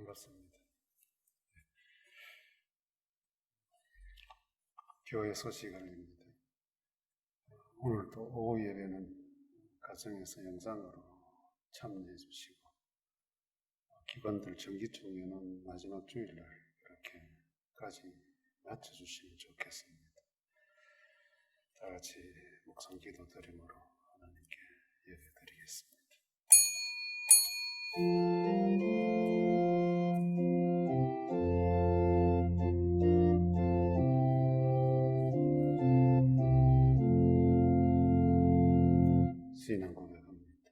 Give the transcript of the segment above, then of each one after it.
반갑습니다. 교회 소식입니다. 오늘 또 오후 예배는 가정에서 영상으로 참여해 주시고, 기관들 정기 총회는 마지막 주일날 이렇게까지 맞춰주시면 좋겠습니다. 다 같이 목성 기도 드림으로 하나님께 예배 드리겠습니다. 신앙 고백합니다.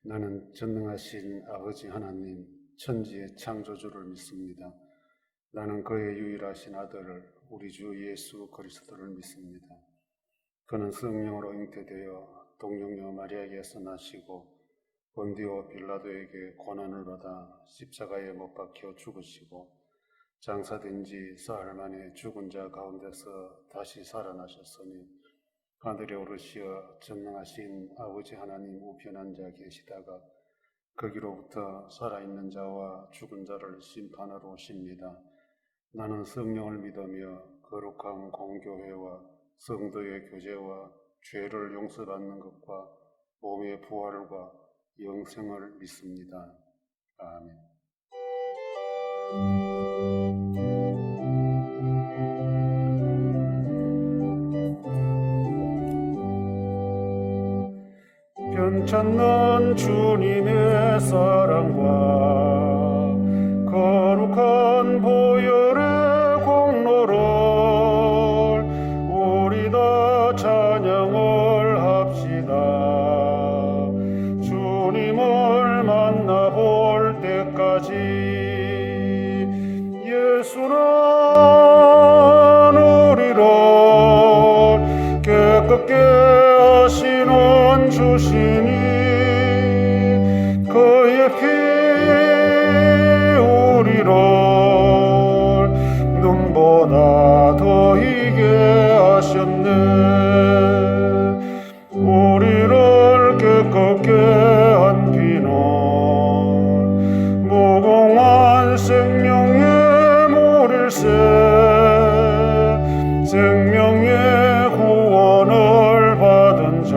나는 전능하신 아버지 하나님, 천지의 창조주를 믿습니다. 나는 그의 유일하신 아들, 우리 주 예수 그리스도를 믿습니다. 그는 성령으로 잉태되어 동정녀 마리아에게서 나시고 본디오 빌라도에게 고난을 받아 십자가에 못 박혀 죽으시고 장사된 지 사흘 만에 죽은 자 가운데서 다시 살아나셨으니 하늘에 오르시어 전능하신 아버지 하나님 우편 앉아 계시다가 거기로부터 살아있는 자와 죽은 자를 심판하러 오십니다. 나는 성령을 믿으며 거룩한 공교회와 성도의 교제와 죄를 용서받는 것과 몸의 부활과 영생을 믿습니다. 아멘. 편찮는 주님의 사랑과 거룩한 보혈의 공로를 우리 다 찬양을 합시다. 주님을 만나볼 때까지 예수는 우리를 깨끗게 하시는 주시니 그의 피 우리를 눈보다 더 희게 하셨네. 우리를 깨끗게 한 피는 무궁한 생명의 물일세. 생명의 구원을 받은 자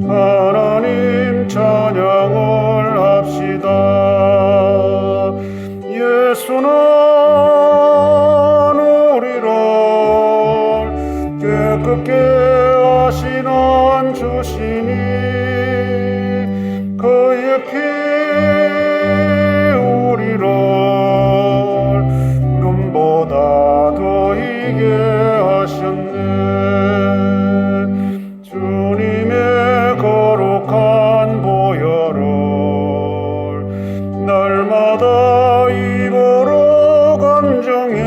하나님 찬양을 합시다. 예수는 우리를 깨끗게 하시는 주시니 그의 피 우리를 눈보다 더 희게 하셨네. 주님의 거룩한 보혈을 날마다 입으로 간정해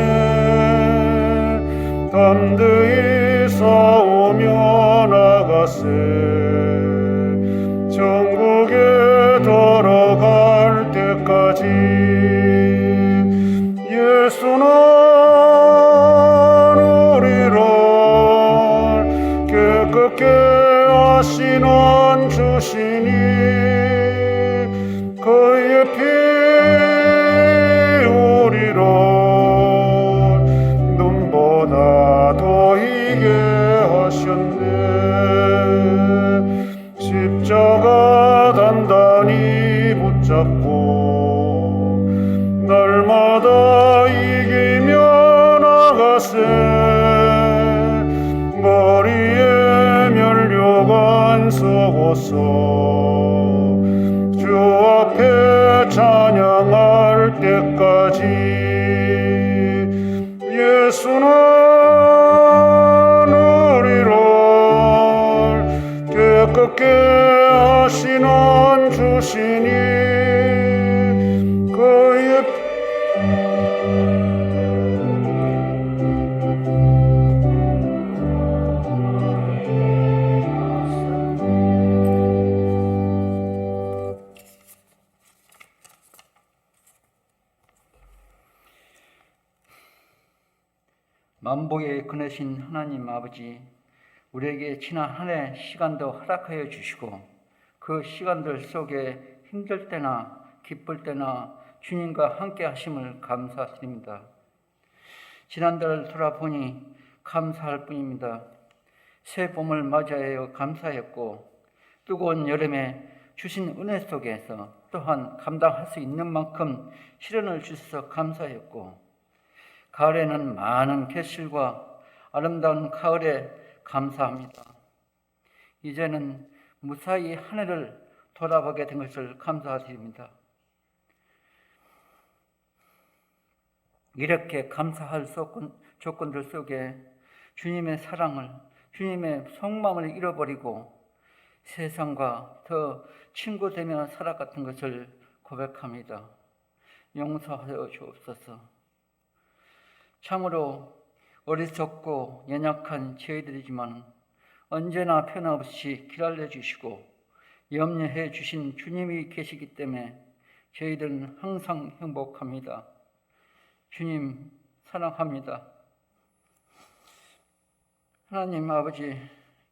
담대히 싸우며 나가세. 천국에 들어갈 때까지 예수는 우리를 깨끗게 하시는 주시니 그의 피 우리를 눈보다 더 희게 하셨네. 십자가 단단히 붙잡고 날마다 이기며 나가세. 머리에 면류관 쓰고서 주 앞에 찬양할 때까지 예수는 우리를 깨끗게 하시는 주시니 그의 만복에 근하신 하나님 아버지, 우리에게 지난 한 해 시간도 허락하여 주시고 그 시간들 속에 힘들 때나 기쁠 때나 주님과 함께 하심을 감사드립니다. 지난달 돌아보니 감사할 뿐입니다. 새 봄을 맞이하여 감사했고 뜨거운 여름에 주신 은혜 속에서 또한 감당할 수 있는 만큼 시련을 주셔서 감사했고 가을에는 많은 결실과 아름다운 가을에 감사합니다. 이제는 무사히 한 해를 돌아보게 된 것을 감사드립니다. 이렇게 감사할 조건들 속에 주님의 사랑을, 주님의 속마음을 잃어버리고 세상과 더 친구되며 살아갔던 것을 고백합니다. 용서하여 주옵소서. 참으로 어리석고 연약한 저희들이지만 언제나 변함없이 길 알려주시고 염려해 주신 주님이 계시기 때문에 저희들은 항상 행복합니다. 주님 사랑합니다. 하나님 아버지,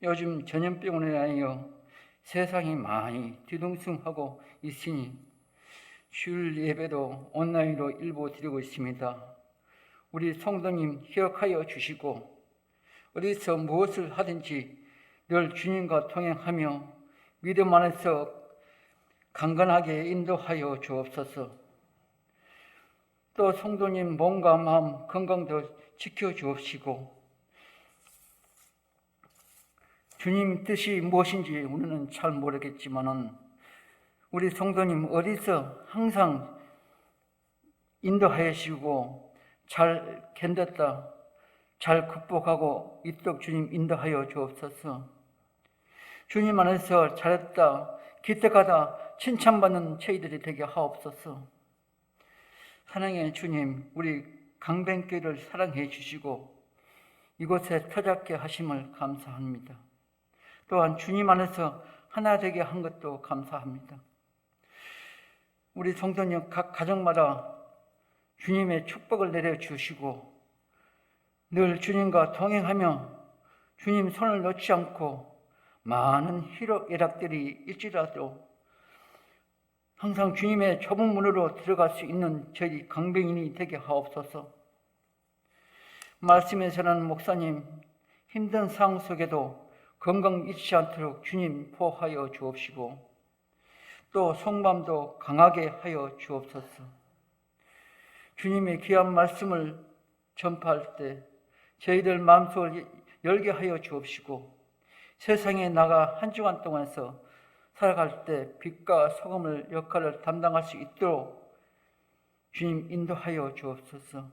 요즘 전염병으로 인하여 세상이 많이 뒤숭숭하고 있으니 주일 예배도 온라인으로 일부 드리고 있습니다. 우리 성도님 기억하여 주시고 어디서 무엇을 하든지 늘 주님과 동행하며 믿음 안에서 강건하게 인도하여 주옵소서. 또 성도님 몸과 마음 건강도 지켜주옵시고 주님 뜻이 무엇인지 우리는 잘 모르겠지만은 우리 성도님 어디서 항상 인도하여 주시고 잘 견뎠다, 잘 극복하고 있도록 주님 인도하여 주옵소서. 주님 안에서 잘했다, 기특하다 칭찬받는 저희들이 되게 하옵소서. 사랑의 주님, 우리 강변교회를 사랑해 주시고 이곳에 터잡게 하심을 감사합니다. 또한 주님 안에서 하나 되게 한 것도 감사합니다. 우리 성도님 각 가정마다 주님의 축복을 내려주시고 늘 주님과 동행하며 주님 손을 놓지 않고 많은 희락들이 일지라도 항상 주님의 좁은 문으로 들어갈 수 있는 저희 강병인이 되게 하옵소서. 말씀에 전하는 목사님 힘든 상황 속에도 건강 잃지 않도록 주님 보호하여 주옵시고 또 속마음도 강하게 하여 주옵소서. 주님의 귀한 말씀을 전파할 때 저희들 마음속을 열게 하여 주옵시고 세상에 나가 한 주간 동안에서 살아갈 때 빛과 소금을 역할을 담당할 수 있도록 주님 인도하여 주옵소서.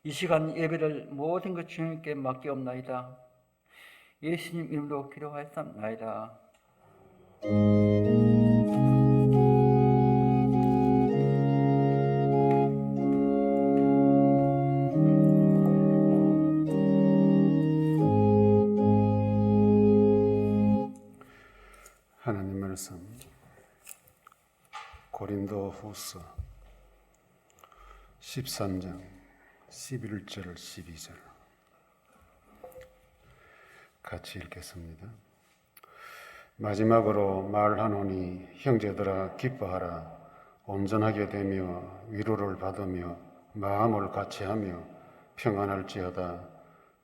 이 시간 예배를 모든 것 주님께 맡기옵나이다. 예수님 이름으로 기도하였사옵나이다. 하나님 말씀 고린도후서 13장 11절 12절 같이 읽겠습니다. 마지막으로 말하노니 형제들아 기뻐하라. 온전하게 되며 위로를 받으며 마음을 같이하며 평안할지어다.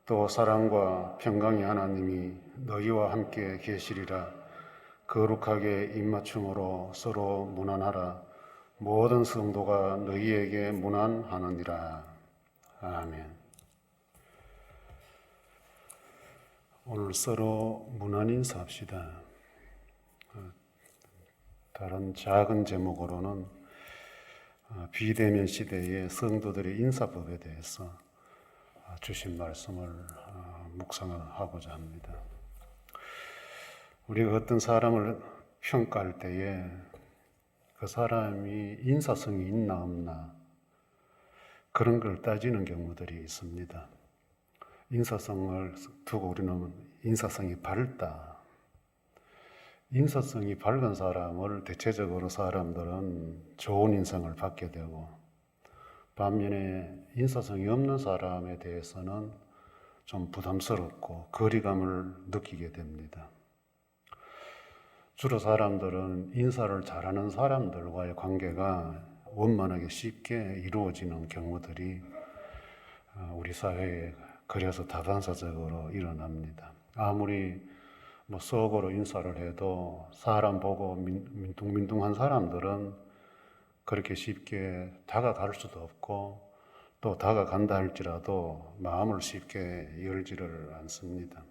또 사랑과 평강의 하나님이 너희와 함께 계시리라. 거룩하게 입맞춤으로 서로 문안하라. 모든 성도가 너희에게 문안하느니라. 아멘. 오늘 서로 문안 인사합시다. 다른 작은 제목으로는 비대면 시대의 성도들의 인사법에 대해서 주신 말씀을 묵상을 하고자 합니다. 우리가 어떤 사람을 평가할 때에 그 사람이 인사성이 있나 없나 그런 걸 따지는 경우들이 있습니다. 인사성을 두고 우리는 인사성이 밝다. 인사성이 밝은 사람을 대체적으로 사람들은 좋은 인상을 받게 되고 반면에 인사성이 없는 사람에 대해서는 좀 부담스럽고 거리감을 느끼게 됩니다. 주로 사람들은 인사를 잘하는 사람들과의 관계가 원만하게 쉽게 이루어지는 경우들이 우리 사회에 그래서 다반사적으로 일어납니다. 아무리 뭐 속어로 인사를 해도 사람 보고 민둥민둥한 사람들은 그렇게 쉽게 다가갈 수도 없고 또 다가간다 할지라도 마음을 쉽게 열지를 않습니다.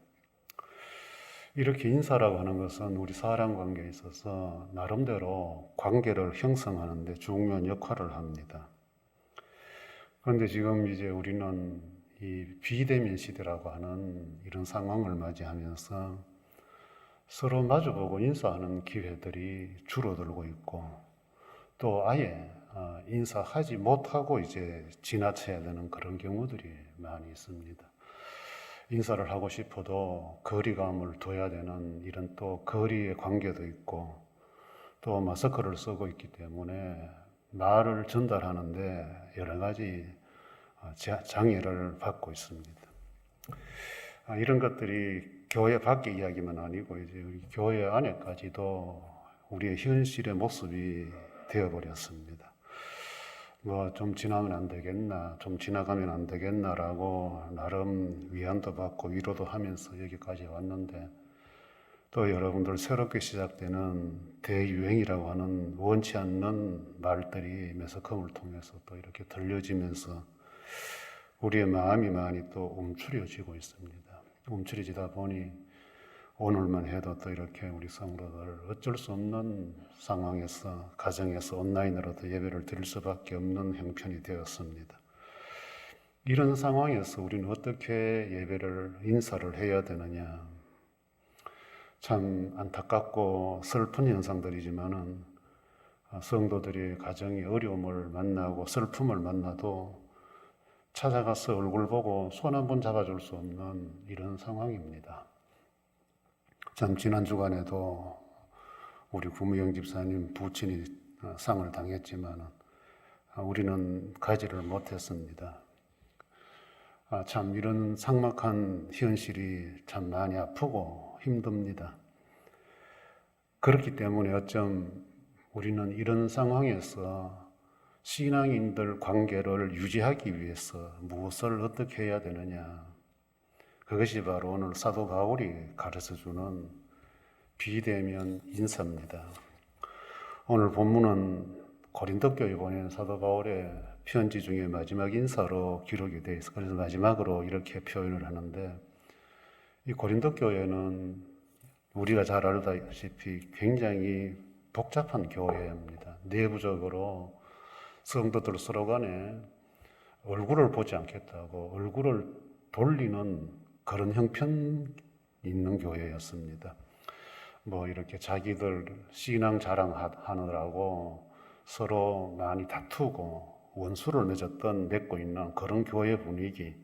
이렇게 인사라고 하는 것은 우리 사람 관계에 있어서 나름대로 관계를 형성하는 데 중요한 역할을 합니다. 그런데 지금 이제 우리는 이 비대면 시대라고 하는 이런 상황을 맞이하면서 서로 마주보고 인사하는 기회들이 줄어들고 있고 또 아예 인사하지 못하고 이제 지나쳐야 되는 그런 경우들이 많이 있습니다. 인사를 하고 싶어도 거리감을 둬야 되는 이런 또 거리의 관계도 있고 또 마스크를 쓰고 있기 때문에 말을 전달하는데 여러 가지 장애를 받고 있습니다. 이런 것들이 교회 밖의 이야기만 아니고 이제 우리 교회 안에까지도 우리의 현실의 모습이 되어버렸습니다. 뭐 좀 지나면 안 되겠나, 좀 지나가면 안 되겠나라고 나름 위안도 받고 위로도 하면서 여기까지 왔는데 또 여러분들 새롭게 시작되는 대유행이라고 하는 원치 않는 말들이 매스컴을 통해서 또 이렇게 들려지면서 우리의 마음이 많이 또 움츠려지고 있습니다. 움츠려지다 보니 오늘만 해도 또 이렇게 우리 성도들 어쩔 수 없는 상황에서 가정에서 온라인으로도 예배를 드릴 수밖에 없는 형편이 되었습니다. 이런 상황에서 우리는 어떻게 예배를 인사를 해야 되느냐, 참 안타깝고 슬픈 현상들이지만은 성도들이 가정의 어려움을 만나고 슬픔을 만나도 찾아가서 얼굴 보고 손 한 번 잡아줄 수 없는 이런 상황입니다. 참 지난 주간에도 우리 구무영 집사님 부친이 상을 당했지만 우리는 가지를 못했습니다. 참 이런 삭막한 현실이 참 많이 아프고 힘듭니다. 그렇기 때문에 어쩜 우리는 이런 상황에서 신앙인들 관계를 유지하기 위해서 무엇을 어떻게 해야 되느냐, 그것이 바로 오늘 사도 바울이 가르쳐주는 비대면 인사입니다. 오늘 본문은 고린도 교회에 보낸 사도 바울의 편지 중에 마지막 인사로 기록이 되어 있어요. 그래서 마지막으로 이렇게 표현을 하는데, 이 고린도 교회는 우리가 잘 알다시피 굉장히 복잡한 교회입니다. 내부적으로 성도들 서로 간에 얼굴을 보지 않겠다고 얼굴을 돌리는 그런 형편이 있는 교회였습니다. 뭐 이렇게 자기들 신앙 자랑하느라고 서로 많이 다투고 원수를 맺고 있는 그런 교회 분위기,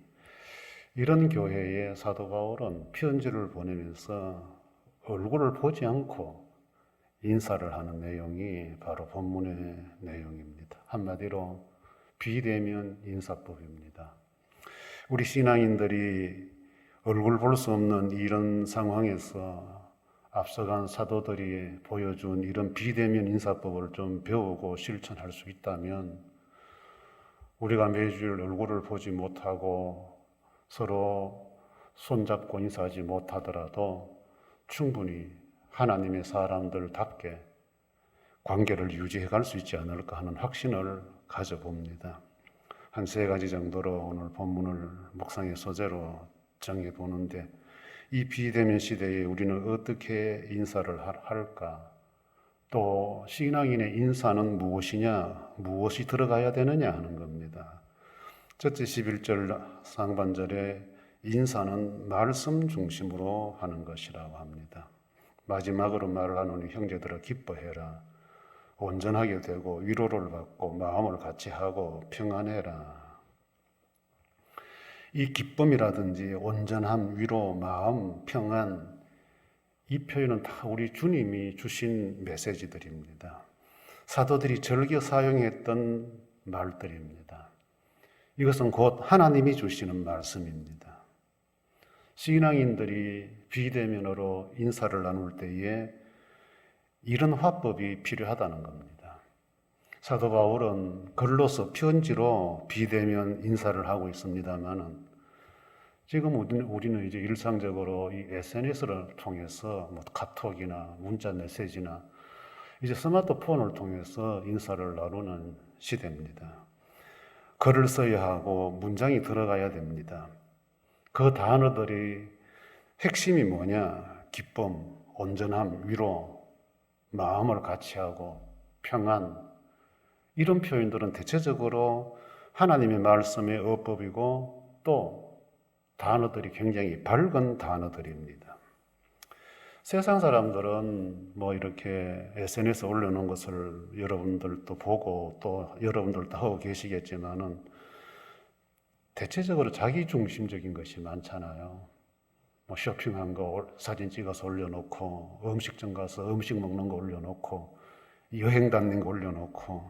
이런 교회에 사도 바울은 편지를 보내면서 얼굴을 보지 않고 인사를 하는 내용이 바로 본문의 내용입니다. 한마디로 비대면 인사법입니다. 우리 신앙인들이 얼굴 볼 수 없는 이런 상황에서 앞서간 사도들이 보여준 이런 비대면 인사법을 좀 배우고 실천할 수 있다면 우리가 매주일 얼굴을 보지 못하고 서로 손잡고 인사하지 못하더라도 충분히 하나님의 사람들답게 관계를 유지해 갈 수 있지 않을까 하는 확신을 가져봅니다. 한 3가지 정도로 오늘 본문을 묵상의 소재로 정해보는데, 이 비대면 시대에 우리는 어떻게 인사를 할까? 또 신앙인의 인사는 무엇이냐, 무엇이 들어가야 되느냐 하는 겁니다. 첫째 11절 상반절에 인사는 말씀 중심으로 하는 것이라고 합니다. 마지막으로 말을 하노니 형제들아 기뻐해라. 온전하게 되고 위로를 받고 마음을 같이 하고 평안해라. 이 기쁨이라든지 온전함, 위로, 마음, 평안, 이 표현은 다 우리 주님이 주신 메시지들입니다. 사도들이 즐겨 사용했던 말들입니다. 이것은 곧 하나님이 주시는 말씀입니다. 신앙인들이 비대면으로 인사를 나눌 때에 이런 화법이 필요하다는 겁니다. 사도 바울은 글로서 편지로 비대면 인사를 하고 있습니다만은 지금 우리는 이제 일상적으로 이 SNS를 통해서 뭐 카톡이나 문자 메시지나 이제 스마트폰을 통해서 인사를 나누는 시대입니다. 글을 써야 하고 문장이 들어가야 됩니다. 그 단어들이 핵심이 뭐냐? 기쁨, 온전함, 위로, 마음을 같이 하고 평안, 이런 표현들은 대체적으로 하나님의 말씀의 어법이고 또 단어들이 굉장히 밝은 단어들입니다. 세상 사람들은 뭐 이렇게 SNS 올려놓은 것을 여러분들도 보고 또 여러분들도 하고 계시겠지만은 대체적으로 자기중심적인 것이 많잖아요. 뭐 쇼핑한 거 사진 찍어서 올려놓고, 음식점 가서 음식 먹는 거 올려놓고, 여행 다니는 거 올려놓고,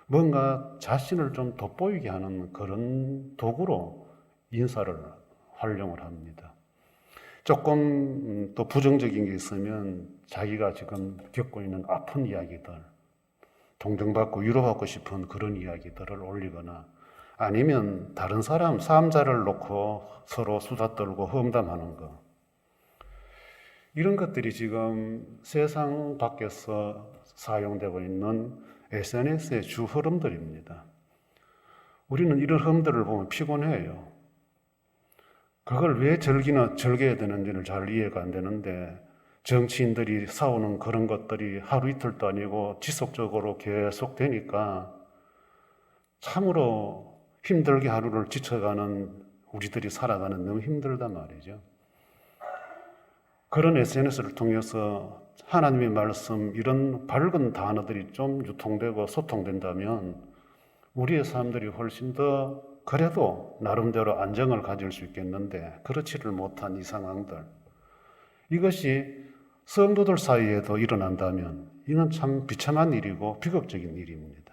뭔가 자신을 좀 돋보이게 하는 그런 도구로 인사를 활용을 합니다. 조금 또 부정적인 게 있으면 자기가 지금 겪고 있는 아픈 이야기들, 동정받고 위로받고 싶은 그런 이야기들을 올리거나 아니면 다른 사람 사암자를 놓고 서로 수다 떨고 험담하는 거, 이런 것들이 지금 세상 밖에서 사용되고 있는 SNS의 주 흐름들입니다. 우리는 이런 흐름들을 보면 피곤해요. 그걸 왜 즐겨야 되는지를 잘 이해가 안 되는데, 정치인들이 싸우는 그런 것들이 하루 이틀도 아니고 지속적으로 계속 되니까 참으로 힘들게 하루를 지쳐가는 우리들이 살아가는 너무 힘들단 말이죠. 그런 SNS를 통해서 하나님의 말씀, 이런 밝은 단어들이 좀 유통되고 소통된다면 우리의 삶들이 훨씬 더 그래도 나름대로 안정을 가질 수 있겠는데, 그렇지를 못한 이 상황들, 이것이 성도들 사이에도 일어난다면 이는 참 비참한 일이고 비극적인 일입니다.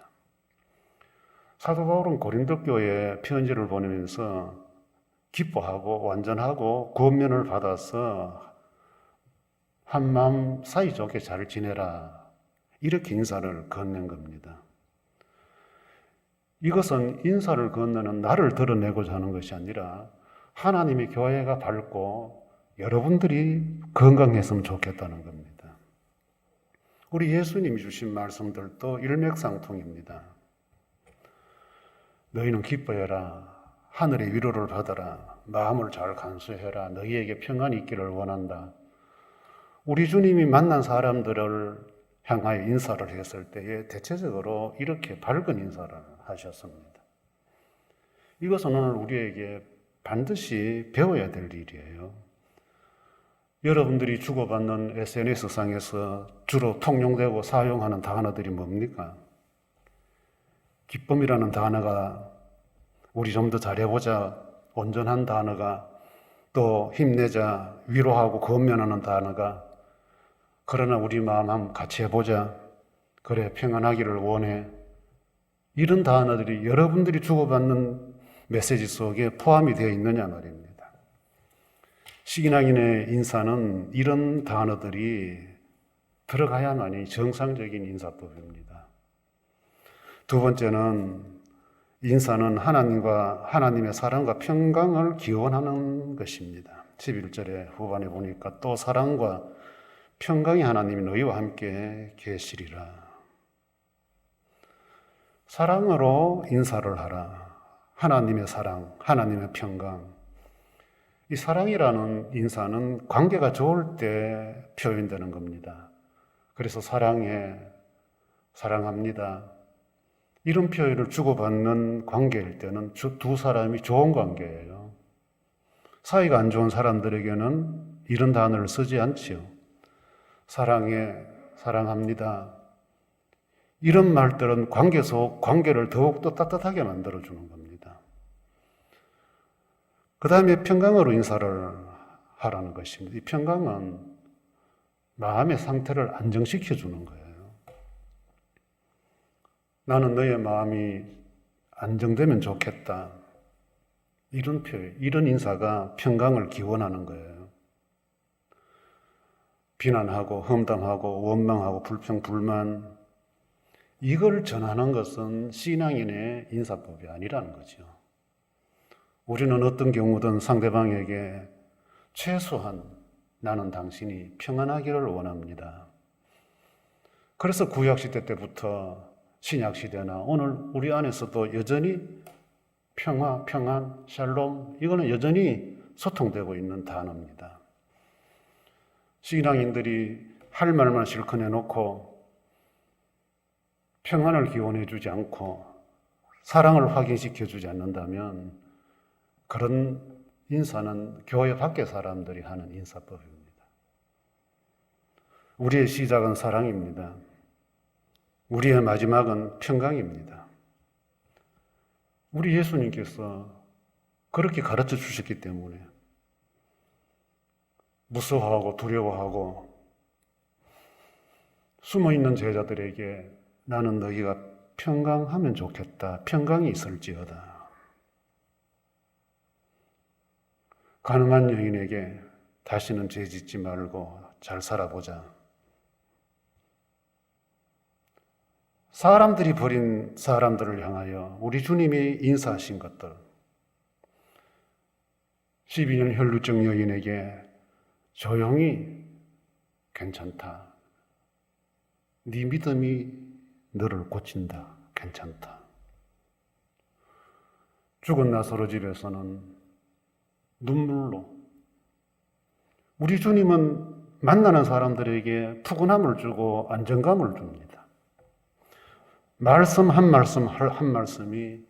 사도 바울은 고린도 교회에 편지를 보내면서 기뻐하고 완전하고 구원면을 받아서 한마음 사이좋게 잘 지내라, 이렇게 인사를 건넨 겁니다. 이것은 인사를 건네는 나를 드러내고자 하는 것이 아니라 하나님의 교회가 밝고 여러분들이 건강했으면 좋겠다는 겁니다. 우리 예수님이 주신 말씀들도 일맥상통입니다. 너희는 기뻐해라, 하늘의 위로를 받아라, 마음을 잘 간수해라, 너희에게 평안이 있기를 원한다. 우리 주님이 만난 사람들을 향하여 인사를 했을 때에 대체적으로 이렇게 밝은 인사를 하셨습니다. 이것은 오늘 우리에게 반드시 배워야 될 일이에요. 여러분들이 주고받는 SNS상에서 주로 통용되고 사용하는 단어들이 뭡니까? 기쁨이라는 단어가, 우리 좀 더 잘해보자, 온전한 단어가, 또 힘내자, 위로하고 권면하는 단어가, 그러나 우리 마음 한번 같이 해보자, 그래 평안하기를 원해, 이런 단어들이 여러분들이 주고받는 메시지 속에 포함이 되어 있느냐 말입니다. 시기낙인의 인사는 이런 단어들이 들어가야만이 정상적인 인사법입니다. 두 번째는, 인사는 하나님의 사랑과 평강을 기원하는 것입니다. 11절에 후반에 보니까 또 사랑과 평강이 하나님이 너희와 함께 계시리라. 사랑으로 인사를 하라. 하나님의 사랑, 하나님의 평강. 이 사랑이라는 인사는 관계가 좋을 때 표현되는 겁니다. 그래서 사랑해, 사랑합니다, 이런 표현을 주고받는 관계일 때는 두 사람이 좋은 관계예요. 사이가 안 좋은 사람들에게는 이런 단어를 쓰지 않지요. 사랑해, 사랑합니다, 이런 말들은 관계 속 관계를 더욱더 따뜻하게 만들어주는 겁니다. 그 다음에 평강으로 인사를 하라는 것입니다. 이 평강은 마음의 상태를 안정시켜주는 거예요. 나는 너의 마음이 안정되면 좋겠다, 이런 표현, 이런 인사가 평강을 기원하는 거예요. 비난하고 험담하고 원망하고 불평 불만, 이걸 전하는 것은 신앙인의 인사법이 아니라는 거죠. 우리는 어떤 경우든 상대방에게 최소한 나는 당신이 평안하기를 원합니다. 그래서 구약시대 때부터 신약시대나 오늘 우리 안에서도 여전히 평화, 평안, 샬롬, 이거는 여전히 소통되고 있는 단어입니다. 신앙인들이 할 말만 실컷 해놓고 평안을 기원해 주지 않고 사랑을 확인시켜 주지 않는다면 그런 인사는 교회 밖의 사람들이 하는 인사법입니다. 우리의 시작은 사랑입니다. 우리의 마지막은 평강입니다. 우리 예수님께서 그렇게 가르쳐 주셨기 때문에 무서워하고 두려워하고 숨어있는 제자들에게 나는 너희가 평강하면 좋겠다, 평강이 있을지어다. 가늠한 여인에게 다시는 죄 짓지 말고 잘 살아보자. 사람들이 버린 사람들을 향하여 우리 주님이 인사하신 것들, 12년 혈루증 여인에게 조용히 괜찮다. 네 믿음이 너를 고친다. 괜찮다. 죽은 나사로 집에서는 눈물로, 우리 주님은 만나는 사람들에게 푸근함을 주고 안정감을 줍니다. 말씀 한 말씀이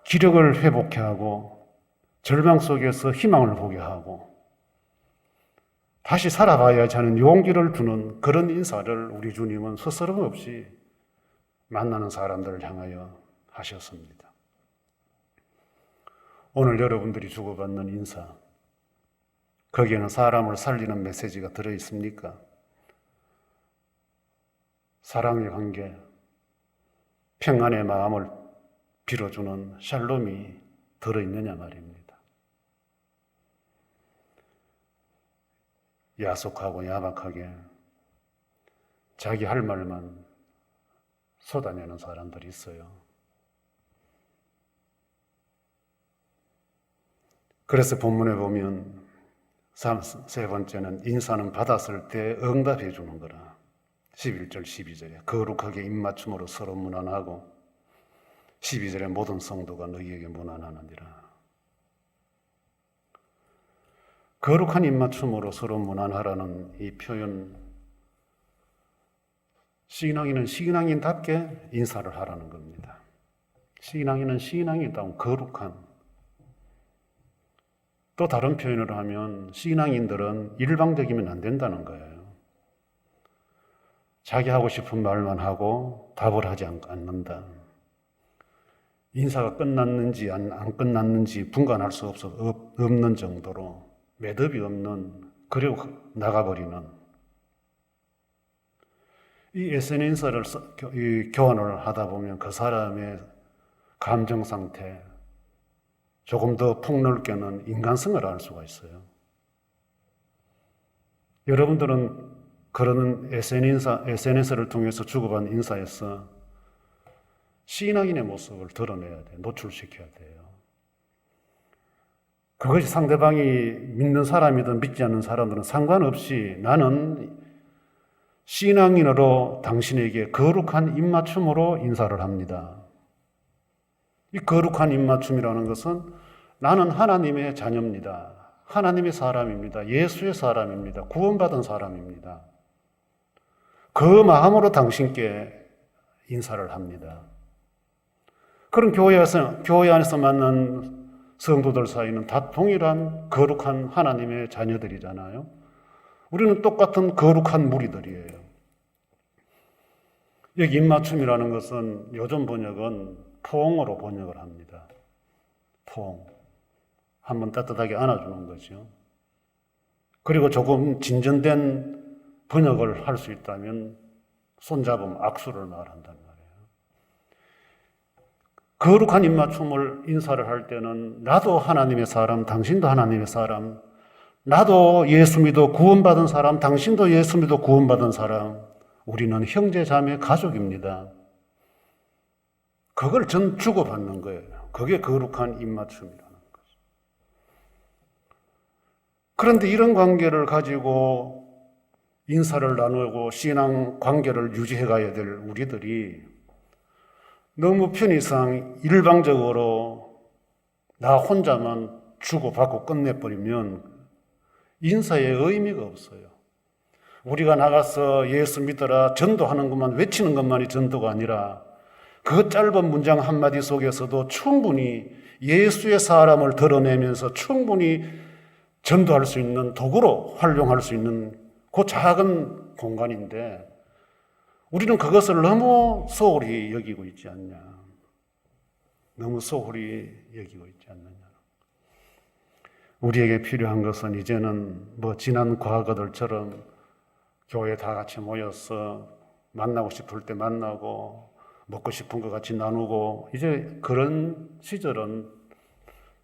기력을 회복해 하고 절망 속에서 희망을 보게 하고 다시 살아봐야지 하는 용기를 주는 그런 인사를 우리 주님은 스스럼 없이 만나는 사람들을 향하여 하셨습니다. 오늘 여러분들이 주고받는 인사, 거기에는 사람을 살리는 메시지가 들어있습니까? 사랑의 관계, 평안의 마음을 빌어주는 샬롬이 들어있느냐 말입니다. 야속하고 야박하게 자기 할 말만 쏟아내는 사람들이 있어요. 그래서 본문에 보면 세 번째는 인사는 받았을 때 응답해 주는 거라. 11절 12절에 거룩하게 입맞춤으로 서로 문안하고 12절에 모든 성도가 너희에게 문안하느니라. 거룩한 입맞춤으로 서로 문안하라는 이 표현, 신앙인은 신앙인답게 인사를 하라는 겁니다. 신앙인은 신앙인다운 거룩한, 또 다른 표현으로 하면 신앙인들은 일방적이면 안 된다는 거예요. 자기 하고 싶은 말만 하고 답을 하지 않는다. 인사가 끝났는지 안 끝났는지 분간할 수 없는 정도로 매듭이 없는, 그리고 나가버리는 이 SNS를 교환을 하다 보면 그 사람의 감정 상태, 조금 더 폭넓게는 인간성을 알 수가 있어요. 여러분들은 그런 SNS를 통해서 주고받은 인사에서 신앙인의 모습을 드러내야 돼요. 노출시켜야 돼요. 그것이 상대방이 믿는 사람이든 믿지 않는 사람들은 상관없이 나는 신앙인으로 당신에게 거룩한 입맞춤으로 인사를 합니다. 이 거룩한 입맞춤이라는 것은 나는 하나님의 자녀입니다. 하나님의 사람입니다. 예수의 사람입니다. 구원받은 사람입니다. 그 마음으로 당신께 인사를 합니다. 그런 교회 안에서 만난 성도들 사이는 다 동일한 거룩한 하나님의 자녀들이잖아요. 우리는 똑같은 거룩한 무리들이에요. 여기 입맞춤이라는 것은 요즘 번역은 포옹으로 번역을 합니다. 포옹. 한번 따뜻하게 안아주는 거죠. 그리고 조금 진전된 번역을 할 수 있다면 손잡음, 악수를 말한단 말이에요. 거룩한 입맞춤을 인사를 할 때는 나도 하나님의 사람, 당신도 하나님의 사람, 나도 예수 믿어 구원받은 사람, 당신도 예수 믿어 구원받은 사람, 우리는 형제, 자매, 가족입니다. 그걸 전 주고받는 거예요. 그게 거룩한 입맞춤이라는 거죠. 그런데 이런 관계를 가지고 인사를 나누고 신앙 관계를 유지해 가야 될 우리들이 너무 편의상 일방적으로 나 혼자만 주고받고 끝내버리면 인사에 의미가 없어요. 우리가 나가서 예수 믿어라 전도하는 것만 외치는 것만이 전도가 아니라 그 짧은 문장 한마디 속에서도 충분히 예수의 사람을 드러내면서 충분히 전도할 수 있는 도구로 활용할 수 있는 그 작은 공간인데 우리는 그것을 너무 소홀히 여기고 있지 않냐. 너무 소홀히 여기고 있지 않느냐. 우리에게 필요한 것은 이제는 지난 과거들처럼 교회 다 같이 모여서 만나고 싶을 때 만나고 먹고 싶은 것 같이 나누고 이제 그런 시절은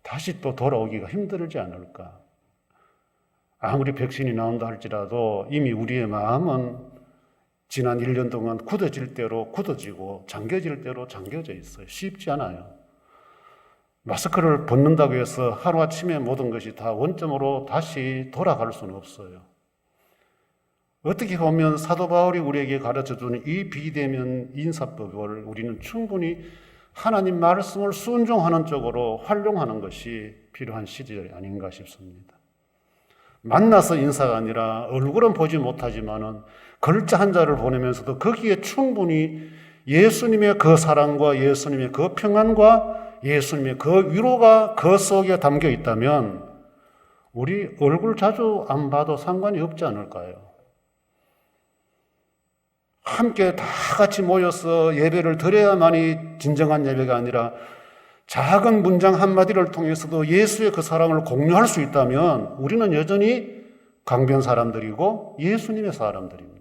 다시 또 돌아오기가 힘들지 않을까. 아무리 백신이 나온다 할지라도 이미 우리의 마음은 지난 1년 동안 굳어질 대로 굳어지고 잠겨질 대로 잠겨져 있어요. 쉽지 않아요. 마스크를 벗는다고 해서 하루아침에 모든 것이 다 원점으로 다시 돌아갈 수는 없어요. 어떻게 보면 사도 바울이 우리에게 가르쳐주는 이 비대면 인사법을 우리는 충분히 하나님 말씀을 순종하는 쪽으로 활용하는 것이 필요한 시절이 아닌가 싶습니다. 만나서 인사가 아니라 얼굴은 보지 못하지만은 글자 한 자를 보내면서도 거기에 충분히 예수님의 그 사랑과 예수님의 그 평안과 예수님의 그 위로가 그 속에 담겨 있다면 우리 얼굴 자주 안 봐도 상관이 없지 않을까요? 함께 다 같이 모여서 예배를 드려야만이 진정한 예배가 아니라 작은 문장 한마디를 통해서도 예수의 그 사랑을 공유할 수 있다면 우리는 여전히 강변 사람들이고 예수님의 사람들입니다.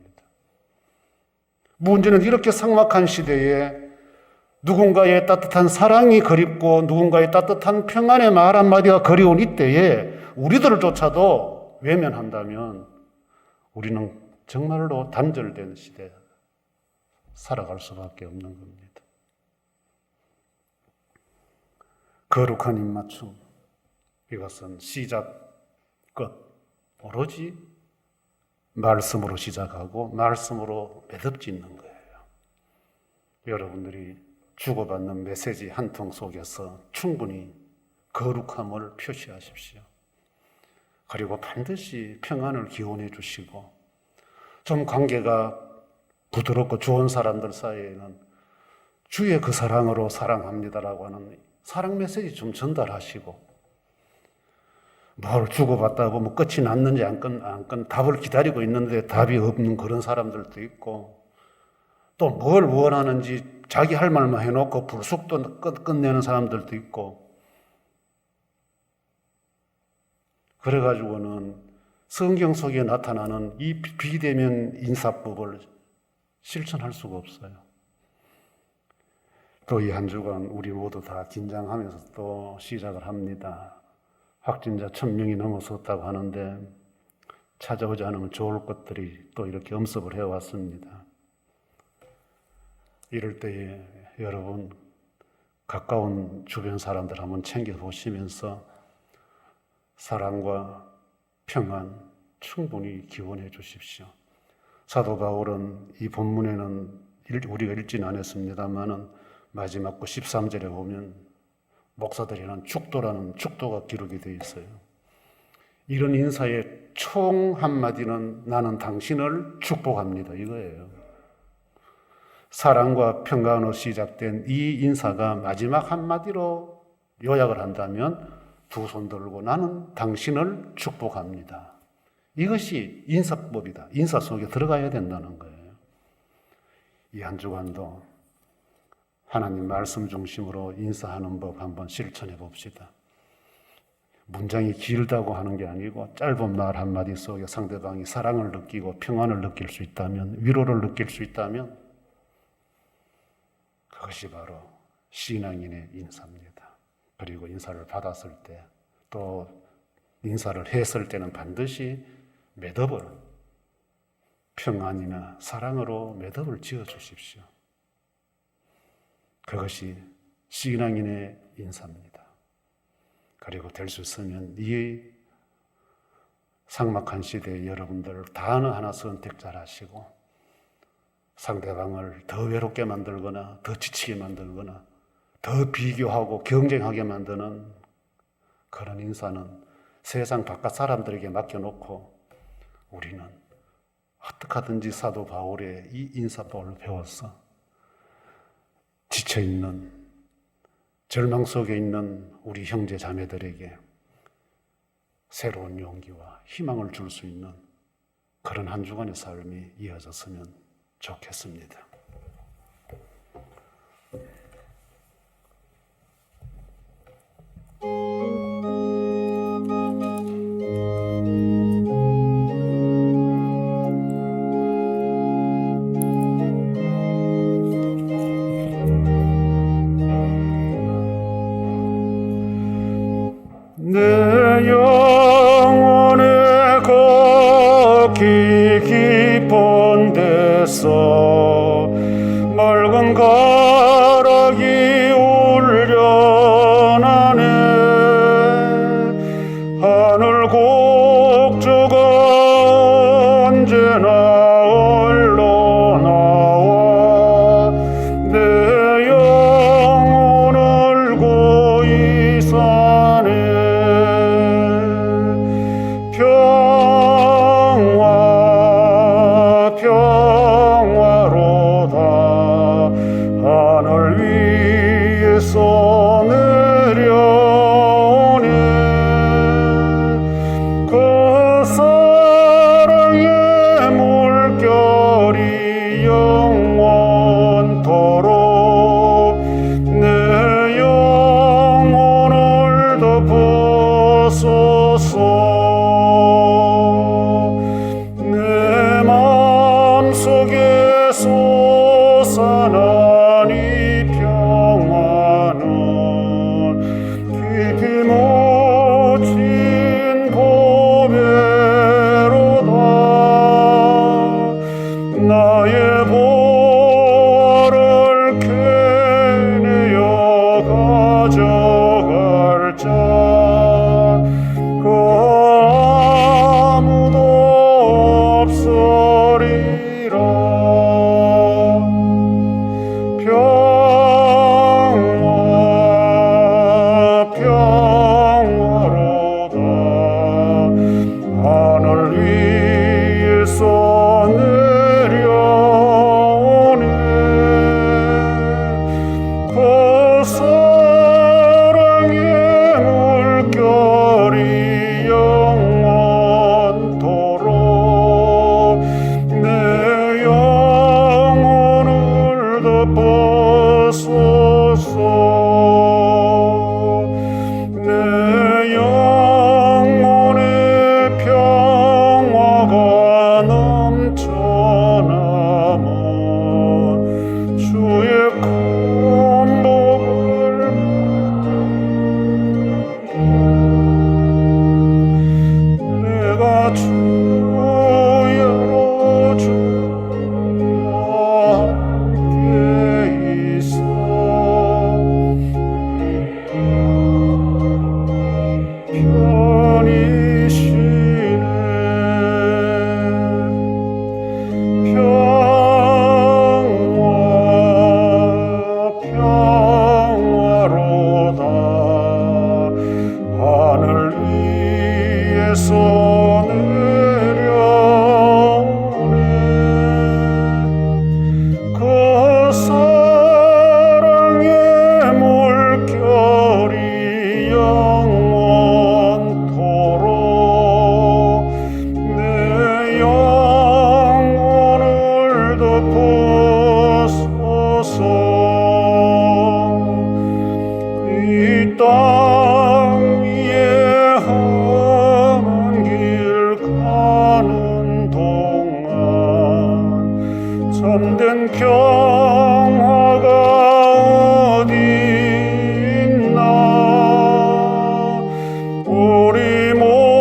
문제는 이렇게 삭막한 시대에 누군가의 따뜻한 사랑이 그립고 누군가의 따뜻한 평안의 말 한마디가 그리운 이때에 우리들을 쫓아도 외면한다면 우리는 정말로 단절된 시대에 살아갈 수밖에 없는 겁니다. 거룩한 입맞춤, 이것은 시작, 끝, 오로지 말씀으로 시작하고 말씀으로 매듭짓는 거예요. 여러분들이 주고받는 메시지 한 통 속에서 충분히 거룩함을 표시하십시오. 그리고 반드시 평안을 기원해 주시고 좀 관계가 부드럽고 좋은 사람들 사이에는 주의 그 사랑으로 사랑합니다라고 하는 사랑 메시지 좀 전달하시고 뭘 주고받다고 끝이 났는지 안 끝 답을 기다리고 있는데 답이 없는 그런 사람들도 있고 또 뭘 원하는지 자기 할 말만 해놓고 불쑥 끝내는 사람들도 있고 그래가지고는 성경 속에 나타나는 이 비대면 인사법을 실천할 수가 없어요. 또 이 한 주간 우리 모두 다 긴장하면서 또 시작을 합니다. 확진자 1000명이 넘어섰다고 하는데 찾아오지 않으면 좋을 것들이 또 이렇게 엄습을 해왔습니다. 이럴 때에 여러분 가까운 주변 사람들 한번 챙겨보시면서 사랑과 평안 충분히 기원해 주십시오. 사도 바울은 이 본문에는 우리가 읽지는 않았습니다만은 마지막 그 13절에 보면 목사들이는 축도라는 축도가 기록이 되어 있어요. 이런 인사의 총 한마디는 나는 당신을 축복합니다. 이거예요. 사랑과 평강으로 시작된 이 인사가 마지막 한마디로 요약을 한다면 두 손 들고 나는 당신을 축복합니다. 이것이 인사법이다. 인사 속에 들어가야 된다는 거예요. 이 한 주간도 하나님 말씀 중심으로 인사하는 법 한번 실천해 봅시다. 문장이 길다고 하는 게 아니고 짧은 말 한마디 속에 상대방이 사랑을 느끼고 평안을 느낄 수 있다면, 위로를 느낄 수 있다면 그것이 바로 신앙인의 인사입니다. 그리고 인사를 받았을 때 또 인사를 했을 때는 반드시 매듭을, 평안이나 사랑으로 매듭을 지어 주십시오. 그것이 신앙인의 인사입니다. 그리고 될 수 있으면 이 삭막한 시대에 여러분들 단어 하나 선택 잘 하시고 상대방을 더 외롭게 만들거나 더 지치게 만들거나 더 비교하고 경쟁하게 만드는 그런 인사는 세상 바깥 사람들에게 맡겨놓고 우리는 어떻게 하든지 사도 바울의 이 인사법을 배워서 지쳐있는 절망 속에 있는 우리 형제 자매들에게 새로운 용기와 희망을 줄 수 있는 그런 한 주간의 삶이 이어졌으면 좋겠습니다. 내 영혼의 걷기 깊은 데서 맑은 가락이 울려나네. 하늘 곡조가 언제나 흘러나와 내 영혼을 고이 사네. 평화로다 하늘 위에서 내려오네. 그 사랑의 물결이 영원토록 내 영혼을 덮어소서. 내 마음속에 솟아난 이 평화는 깊이 묻힌 보배로다. 나의 보화를 캐내어 가져갈 자 그 아무도 없으리라. 평화로다 하늘 위에서 내려오네. 그 사랑의 물결이 영원토록 내 영혼을 덮어소서. 내 영혼의 평화가 넘쳐나면 주의 큰 복을 내가 주야로 주와 함께 있어. 편히 쉬네. 평화로다 하늘 위에서 내려오네. 그 사랑의 물결이 영원토록 내 영혼을 덮어소서. 이 땅 위에 험한 길 가는 동안 참된 평화가 어디 있나. 우리 모두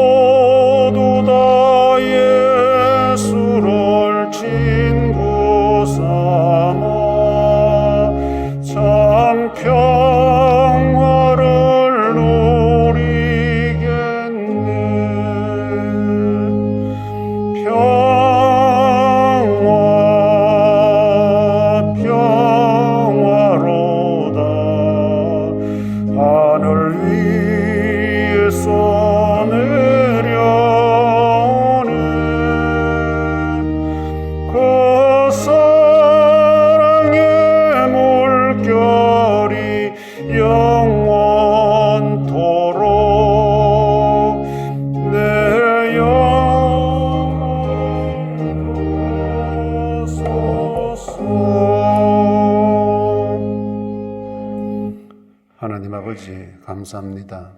하나님 아버지 감사합니다.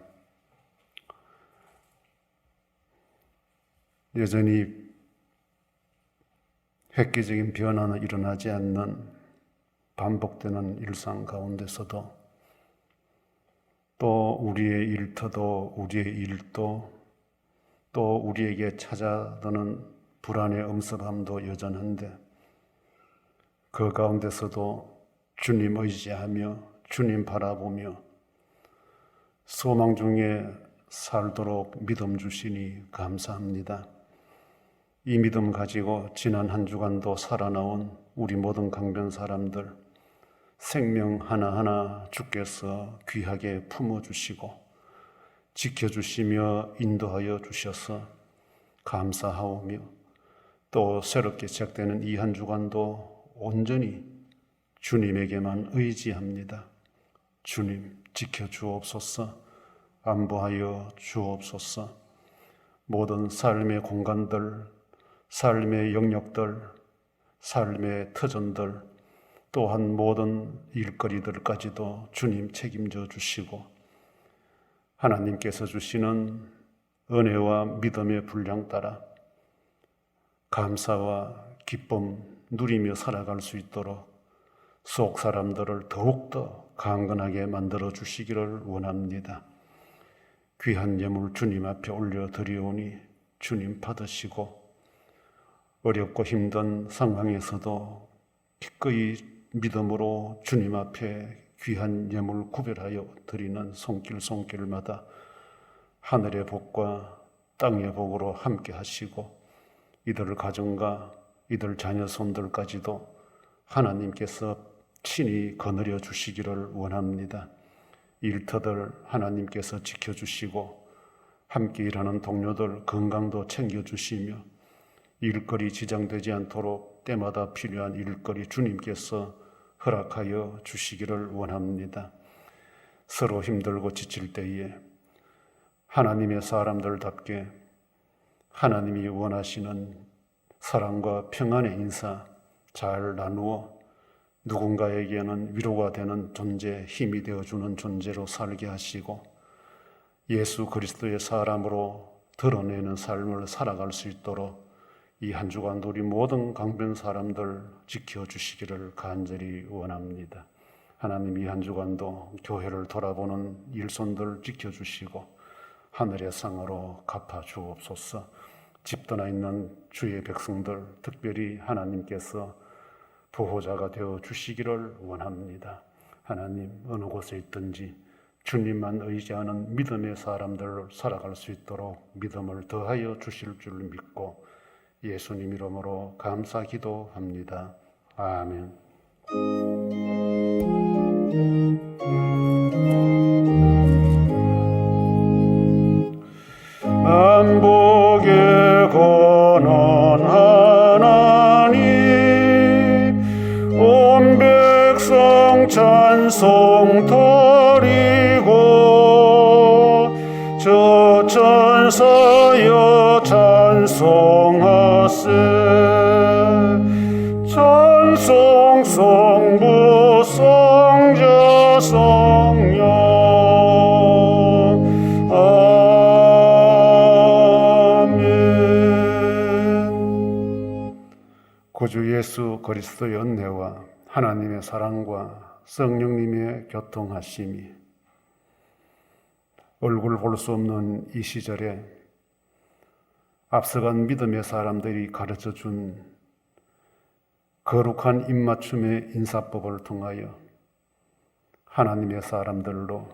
여전히 획기적인 변화는 일어나지 않는 반복되는 일상 가운데서도 또 우리의 일터도 우리의 일도 또 우리에게 찾아드는 불안의 엄습함도 여전한데 그 가운데서도 주님 의지하며 주님 바라보며 소망 중에 살도록 믿음 주시니 감사합니다. 이 믿음 가지고 지난 한 주간도 살아나온 우리 모든 강변 사람들 생명 하나하나 주께서 귀하게 품어주시고 지켜주시며 인도하여 주셔서 감사하오며 또 새롭게 시작되는 이 한 주간도 온전히 주님에게만 의지합니다. 주님 지켜주옵소서, 안보하여 주옵소서. 모든 삶의 공간들, 삶의 영역들, 삶의 터전들, 또한 모든 일거리들까지도 주님 책임져 주시고 하나님께서 주시는 은혜와 믿음의 분량 따라 감사와 기쁨 누리며 살아갈 수 있도록 속 사람들을 더욱더 강건하게 만들어 주시기를 원합니다. 귀한 예물 주님 앞에 올려드리오니 주님 받으시고 어렵고 힘든 상황에서도 기꺼이 믿음으로 주님 앞에 귀한 예물 구별하여 드리는 손길마다 하늘의 복과 땅의 복으로 함께 하시고 이들 가정과 이들 자녀 손들까지도 하나님께서 친히 거느려 주시기를 원합니다. 일터들 하나님께서 지켜주시고 함께 일하는 동료들 건강도 챙겨주시며 일거리 지장되지 않도록 때마다 필요한 일거리 주님께서 허락하여 주시기를 원합니다. 서로 힘들고 지칠 때에 하나님의 사람들답게 하나님이 원하시는 사랑과 평안의 인사 잘 나누어 누군가에게는 위로가 되는 존재, 힘이 되어주는 존재로 살게 하시고 예수 그리스도의 사람으로 드러내는 삶을 살아갈 수 있도록 이 한 주간도 우리 모든 강변 사람들 지켜주시기를 간절히 원합니다. 하나님 이 한 주간도 교회를 돌아보는 일손들 지켜주시고 하늘의 상으로 갚아 주옵소서. 집 떠나 있는 주의 백성들 특별히 하나님께서 보호자가 되어 주시기를 원합니다. 하나님 어느 곳에 있든지 주님만 의지하는 믿음의 사람들 살아갈 수 있도록 믿음을 더하여 주실 줄 믿고 예수님 이름으로 감사 기도합니다. 아멘. 만복의 권한 하나님 온 백성 찬송 드리고 저 천사여 찬송하세 찬송 성부 성자 성령 구주 예수 그리스도의 은혜와 하나님의 사랑과 성령님의 교통하심이 얼굴 볼 수 없는 이 시절에 앞서간 믿음의 사람들이 가르쳐준 거룩한 입맞춤의 인사법을 통하여 하나님의 사람들로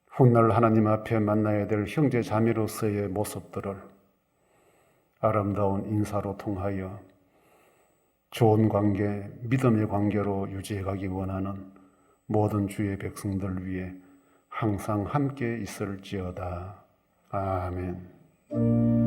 훗날 하나님 앞에 만나야 될 형제 자매로서의 모습들을 아름다운 인사로 통하여 좋은 관계, 믿음의 관계로 유지해가기 원하는 모든 주의 백성들 위해 항상 함께 있을지어다. 아멘.